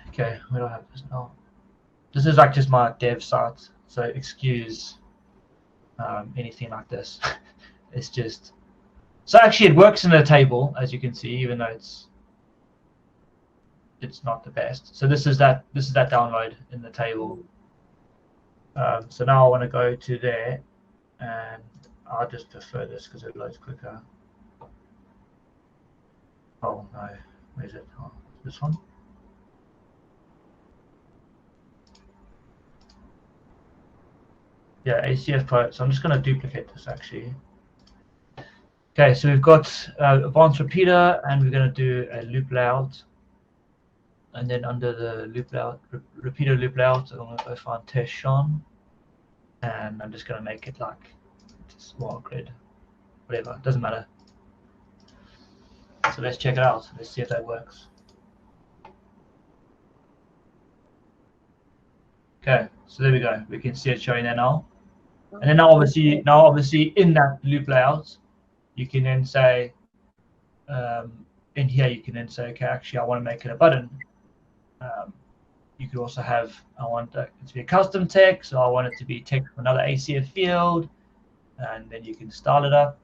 okay, we don't have this now. This is like just my dev site, so excuse anything like this. It's just, so actually it works in a table, as you can see, even though it's not the best. So this is that download in the table. So now I want to go to there, and I just prefer this because it loads quicker. Oh no, where is it? Oh, this one. Yeah, ACF Pro. So I'm just going to duplicate this actually. Okay, so we've got advanced repeater, and we're going to do a loop layout. And then under the loop layout, repeater loop layout, I'm going to go find test Sean, and I'm just going to make it like small grid, whatever, doesn't matter. So let's check it out. Let's see if that works. Okay, so there we go. We can see it showing there now. And then now obviously in that loop layout, you can then say, in here you can then say, okay, actually I want to make it a button. You could also have, I want it to be a custom text, or I want it to be text from another ACF field, and then you can style it up.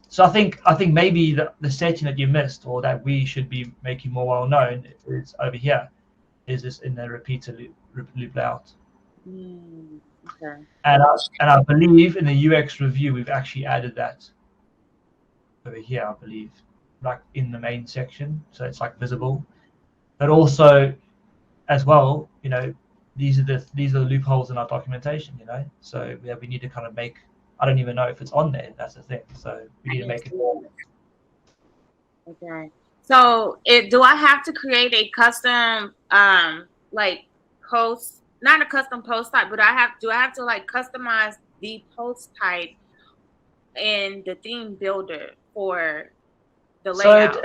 So I think maybe the setting that you missed, or that we should be making more well known, is over here. Is this in the repeater loop layout? Okay. And I believe in the UX review we've actually added that over here. I believe, like in the main section, so it's like visible. But also, as well, you know, these are the loopholes in our documentation. You know, so yeah, we need to kind of make. I don't even know if it's on there. That's the thing. So we need to make it. Okay. So do I have to create a custom like post, not a custom post type, but do I have to like customize the post type in the theme builder for the layout? So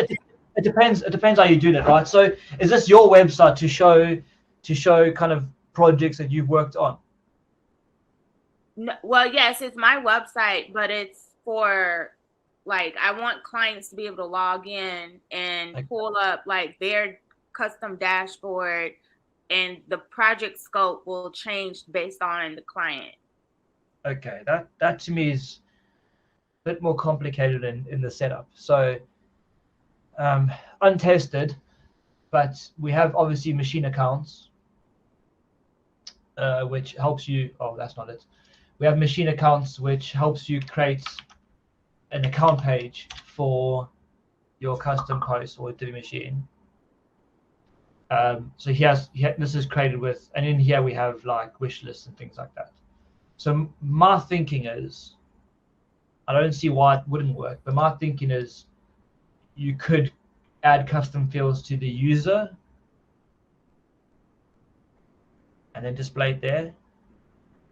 it depends. It depends how you do that, right? So is this your website to show kind of projects that you've worked on? No, well, yes, it's my website, but it's for like I want clients to be able to log in and pull up like their custom dashboard, and the project scope will change based on the client. Okay, that to me is a bit more complicated in the setup. So untested, but we have obviously machine accounts, which helps you. Oh, that's not it. We have machine accounts, which helps you create an account page for your custom post or Divi Machine. So this is created with, and in here we have like wish lists and things like that. So my thinking is, I don't see why it wouldn't work, but my thinking is you could add custom fields to the user and then display it there.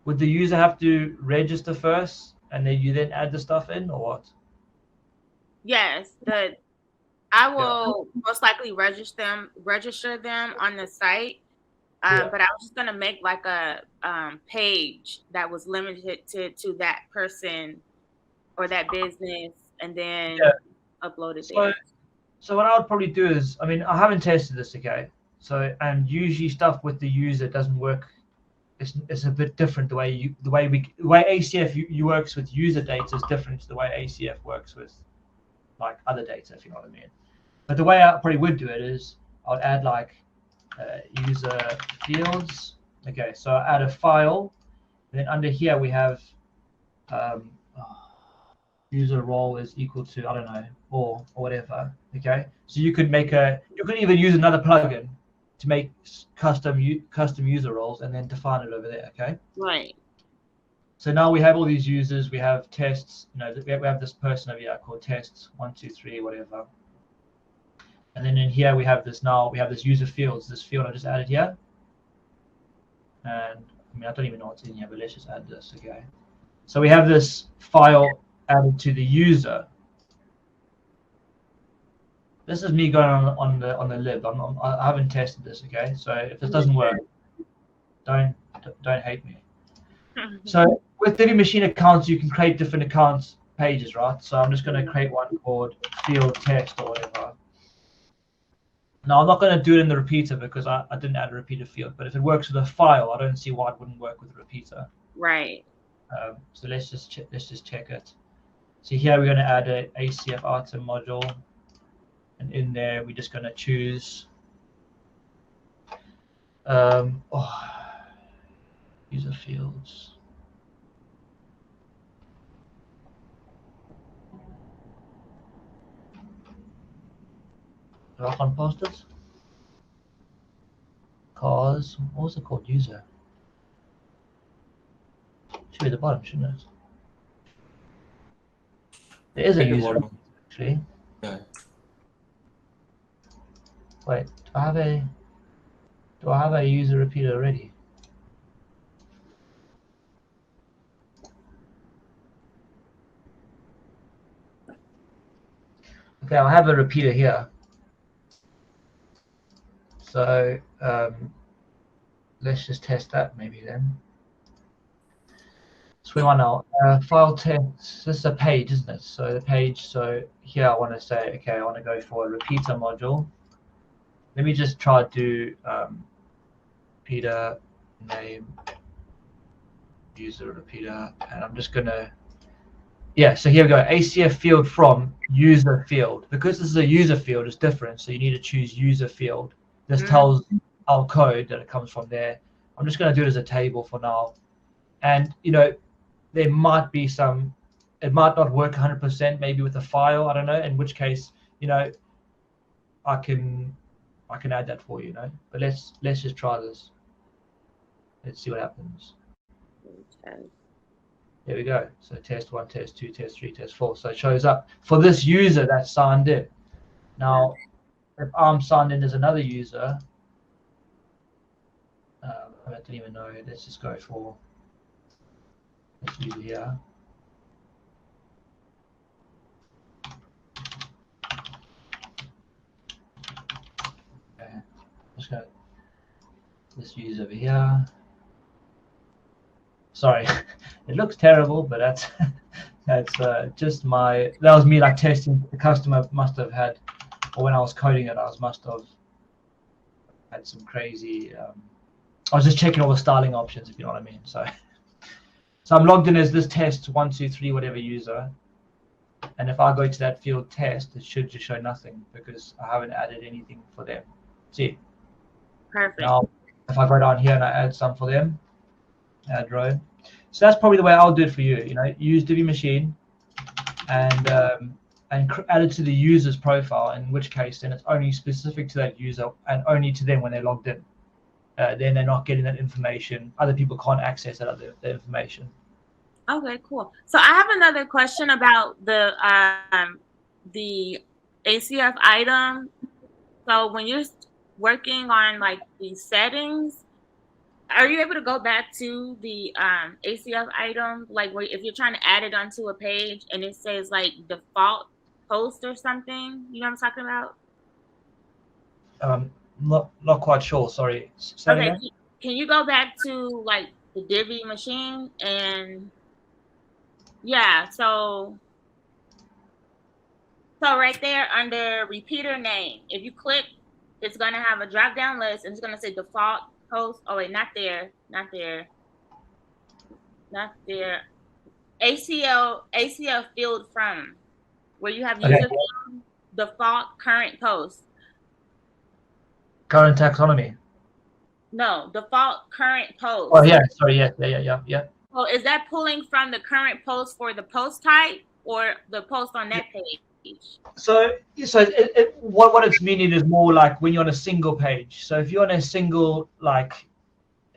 Would the user have to register first and then you then add the stuff in, or what? Yes, I will most likely register them on the site. But I was just gonna make like a page that was limited to that person or that business, and then upload it there. So what I would probably do is, I mean, I haven't tested this, okay? So, and usually stuff with the user doesn't work. It's a bit different. The way ACF works with user data is different to the way ACF works with like other data, if you know what I mean. But the way I probably would do it is I would add like user fields. Okay, so I add a file, and then under here we have user role is equal to, I don't know, or whatever. Okay, so you could even use another plugin to make custom user roles and then define it over there. Okay. Right. So now we have all these users. We have tests. You know, we have this person over here called tests 1, 2, 3, whatever. And then in here we have this. Now we have this user fields. This field I just added here. And I mean, I don't even know what's in here, but let's just add this. Okay. So we have this file added to the user. This is me going on the lib. I haven't tested this. Okay. So if this doesn't work, don't hate me. So with Divi Machine accounts, you can create different accounts pages, right? So I'm just going to create one called field text or whatever. Now I'm not going to do it in the repeater because I didn't add a repeater field. But if it works with a file, I don't see why it wouldn't work with a repeater. Right. So let's just check it. So here we're going to add a ACF item module, and in there we're just going to choose user fields. Do I can't post this? Cause what was it called? User. Should be at the bottom, shouldn't it? There is a user actually. Yeah. Wait, do I have a user repeater already? Okay, I have a repeater here. So let's just test that maybe then. So we want now file text. This is a page, isn't it? So the page. So here I want to say, okay, I want to go for a repeater module. Let me just try to do repeater name user repeater, and I'm just gonna. Yeah, so here we go. ACF field from user field. Because this is a user field, it's different. So you need to choose user field. This tells our code that it comes from there. I'm just going to do it as a table for now. And, you know, there might be some, it might not work 100% maybe with a file, I don't know, in which case, you know, I can add that for you, you know. But let's just try this. Let's see what happens. Okay. There we go. So test 1, test 2, test 3, test 4. So it shows up for this user that's signed in. Now, if I'm signed in as another user, I don't even know. Let's just go for this user here. Okay. Let's go. This user over here. Sorry, it looks terrible, but that's just that was me like testing. The customer must have had, or when I was coding it, must have had some crazy. I was just checking all the styling options, if you know what I mean. So I'm logged in as this test 1, 2, 3, whatever user, and if I go to that field test, it should just show nothing because I haven't added anything for them. See? Perfect. Now, if I go down here and I add some for them. Add row. So that's probably the way I'll do it for you. You know, use Divi Machine and add it to the user's profile. In which case, then it's only specific to that user and only to them when they're logged in. Then they're not getting that information. Other people can't access that information. Okay, cool. So I have another question about the ACF item. So when you're working on like the settings, are you able to go back to the ACF item, like where if you're trying to add it onto a page and it says like default post or something? You know what I'm talking about? Not quite sure. Sorry. Okay. Can you go back to like the Divi machine and yeah, so right there under repeater name, if you click, it's gonna have a drop down list and it's gonna say default post. Oh wait, not there. ACF field from, where you have user field, default current post. Current taxonomy. No, default current post. Oh yeah, sorry, yeah. So is that pulling from the current post for the post type or the post on that page? So what it's meaning is more like when you're on a single page. So if you're on a single, like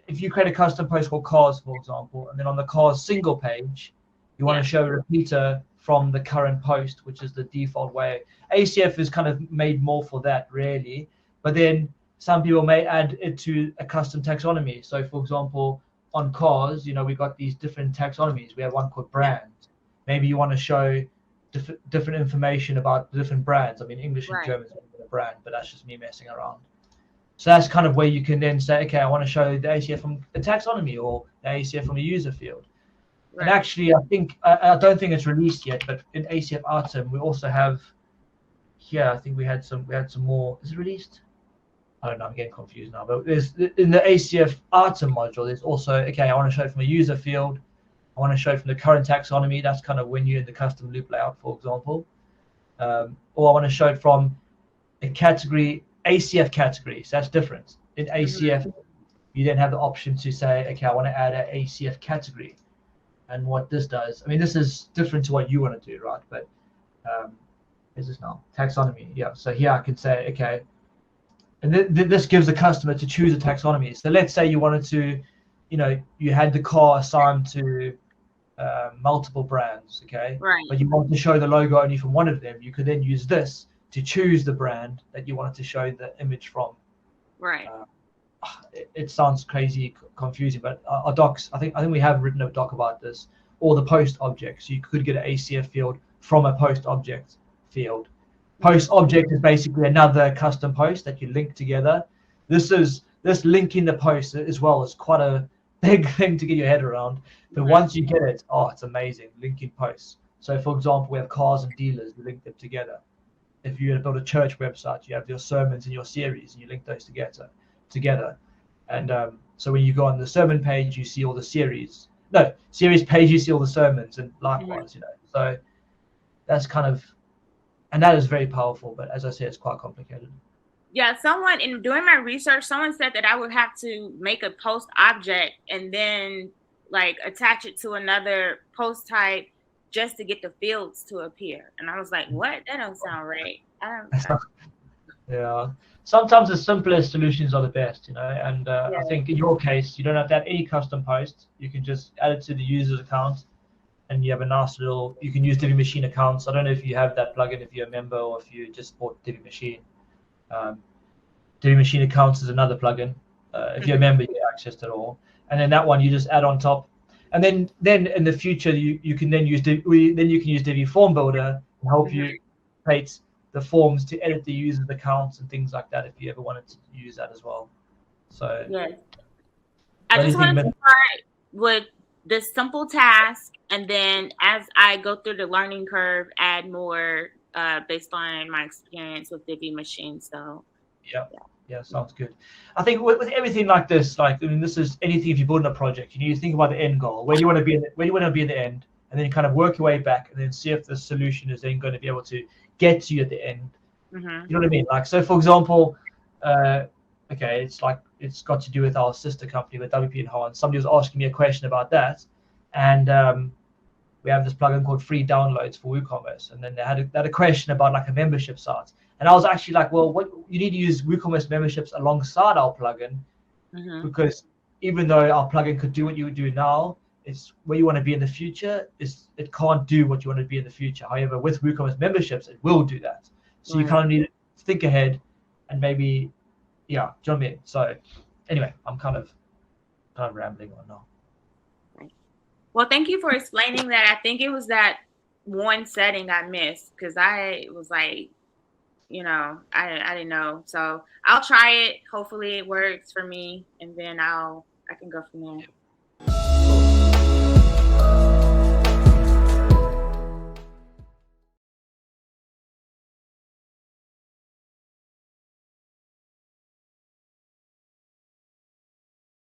if you create a custom post called cars, for example, and then on the cars single page, you want to show a repeater from the current post, which is the default way. ACF is kind of made more for that, really. But then some people may add it to a custom taxonomy. So for example, on cars, you know, we got these different taxonomies. We have one called brands. Maybe you want to show different information about different brands. I mean, English and German is a brand, but that's just me messing around. So that's kind of where you can then say, okay, I want to show the ACF from the taxonomy or the ACF from the user field. Right. And actually, I don't think it's released yet, but in ACF Artem, we also have here. I think we had some more. Is it released? I don't know. I'm getting confused now. But there's in the ACF Artem module. There's also I want to show it from a user field. I want to show from the current taxonomy. That's kind of when you're in the custom loop layout, for example. Or I want to show it from a category, ACF category. So that's different. In ACF, you then have the option to say, okay, I want to add an ACF category. And what this does, I mean, this is different to what you want to do, right? But is this now? Taxonomy. Yeah. So here I can say, okay, and this gives the customer to choose a taxonomy. So let's say you wanted to, you had the car assigned to multiple brands, okay? Right. But you want to show the logo only from one of them. You could then use this to choose the brand that you wanted to show the image from. Right. It sounds crazy confusing, but our docs, I think we have written a doc about this, or the post objects. You could get an ACF field from a post object field. Post object is basically another custom post that you link together. This linking the post as well is quite a big thing to get your head around. But once you get it, it's amazing, linking posts. So for example, we have cars and dealers, we link them together. If you build a church website, you have your sermons and your series, and you link those together. And so when you go on the sermon page, you see all the series page, you see all the sermons, and likewise, so that's kind of, and that is very powerful, but as I said, it's quite complicated. Yeah, someone in doing my research, someone said that I would have to make a post object and then like attach it to another post type just to get the fields to appear. And I was like, what? That don't sound right. Yeah, sometimes the simplest solutions are the best, and I think in your case, you don't have to add any custom posts. You can just add it to the user's account, and you have a nice little, you can use Divi Machine accounts. I don't know if you have that plugin, if you're a member, or if you just bought Divi Machine. Divi Machine accounts is another plugin. If you're a member, you get access to it all. And then that one you just add on top. And then in the future, you can then use Divi Form Builder to help you create the forms to edit the user's accounts and things like that if you ever wanted to use that as well. So I just wanted to start with this simple task, and then as I go through the learning curve, add more based on my experience with Divi Machine. So yeah, sounds good. I think with everything like this, this is anything. If you're building a project, you need to think about the end goal. Where do you want to be? Where do you want to be at the end? And then kind of work your way back, and then see if the solution is then going to be able to get to you at the end. You know what I mean? Like, so for example, it's got to do with our sister company with WP and Hans. Somebody was asking me a question about that, and we have this plugin called Free Downloads for WooCommerce, and then they had a question about like a membership site, and I was actually like, well, what you need to use WooCommerce memberships alongside our plugin, because even though our plugin could do what you would do now, it's where you want to be in the future. It can't do what you want to be in the future. However, with WooCommerce memberships, it will do that. So you kind of need to think ahead, and maybe, do you know what I mean? So anyway, I'm kind of rambling on now. Well, thank you for explaining that. I think it was that one setting I missed, because I was like, I didn't know. So I'll try it. Hopefully it works for me, and then I can go from there.